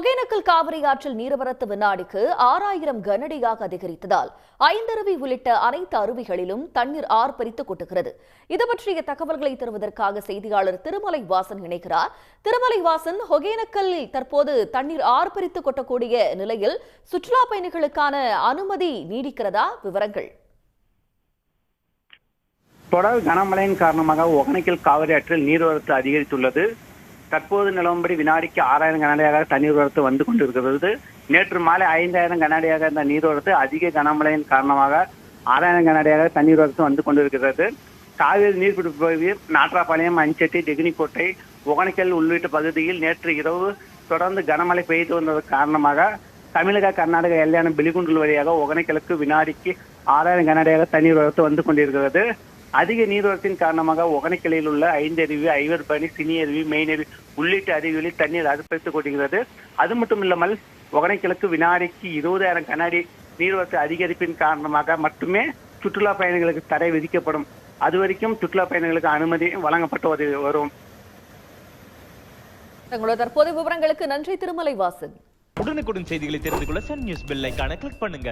ஒகேனக்கல் காவிரி ஆற்றில் நீர்வரத்து வினாடிக்கு 6000 கனஅடியாக அதிகரித்ததால் ஐந்தருவி உள்ளிட்ட அனைத்து அருவிகளிலும் தண்ணீர் ஆர்ப்பரித்து கொட்டுகிறது. இது பற்றிய தகவல்களை தருவதற்காக செய்தியாளர் திருமலை வாசன் இணைக்கிறார். திருமலை வாசன், ஒகேனக்கல்லில் தற்போது தண்ணீர் ஆர்ப்பரித்து கொட்டக்கூடிய நிலையில் சுற்றுலா பயணிகளுக்கான அனுமதி நீடிக்கிறதா? விவரங்கள். தொடர் கனமழையின் காரணமாக ஒகேனக்கல் காவிரி ஆற்றில் நீர்வரத்து அதிகரித்துள்ளது. தற்போது நிலவும்படி வினாடிக்கு 6000 கனஅடியாக தண்ணீர் வரத்து வந்து கொண்டிருக்கிறது. நேற்று மாலை 5000 கனஅடியாக இந்த நீர்வரத்து அதிக கனமழையின் காரணமாக 6000 கனஅடியாக தண்ணீர் வரத்து வந்து கொண்டிருக்கிறது. காவிரி நீர்பிடிப்பு பகுதியில் நாட்ராபாளையம், அஞ்சட்டி, டெகினிக்கோட்டை, ஒகேனக்கல் உள்ளிட்ட பகுதியில் நேற்று இரவு தொடர்ந்து கனமழை பெய்து வந்ததன் காரணமாக தமிழக கர்நாடக எல்லையான பிலிகுண்டுல் வழியாக ஒகேனக்கலுக்கு வினாடிக்கு 6000 கனஅடியாக தண்ணீர் வரத்து வந்து கொண்டிருக்கிறது. அதிக நீர்வரத்தின் காரணமாக ஒகேனக்கலில் உள்ள 5 அருவி, ஐவர்பணி, சினி அருவி, மெயின் அருவி உள்ளிட்ட அருவிகளில் தண்ணீர் அதிகரித்துக் கொண்டிருக்கிறது. அது மட்டும் இல்லாமல் ஒகேனக்கலுக்கு வினாடிக்கு 20000 கனஅடி நீர்வரத்து அதிகரிப்பின் காரணமாக மட்டுமே சுற்றுலா பயணிகளுக்கு தடை விதிக்கப்படும். அதுவரைக்கும் சுற்றுலா பயணிகளுக்கு அனுமதி வழங்கப்பட்டு வரும். தங்களோட தற்போதைய விவரங்களுக்கு நன்றி திருமலை வாசன். உடனுக்குடன் செய்திகளை தெரிந்து கொள்ள சன் நியூஸ் பெல் ஐகானை கிளிக் பண்ணுங்க.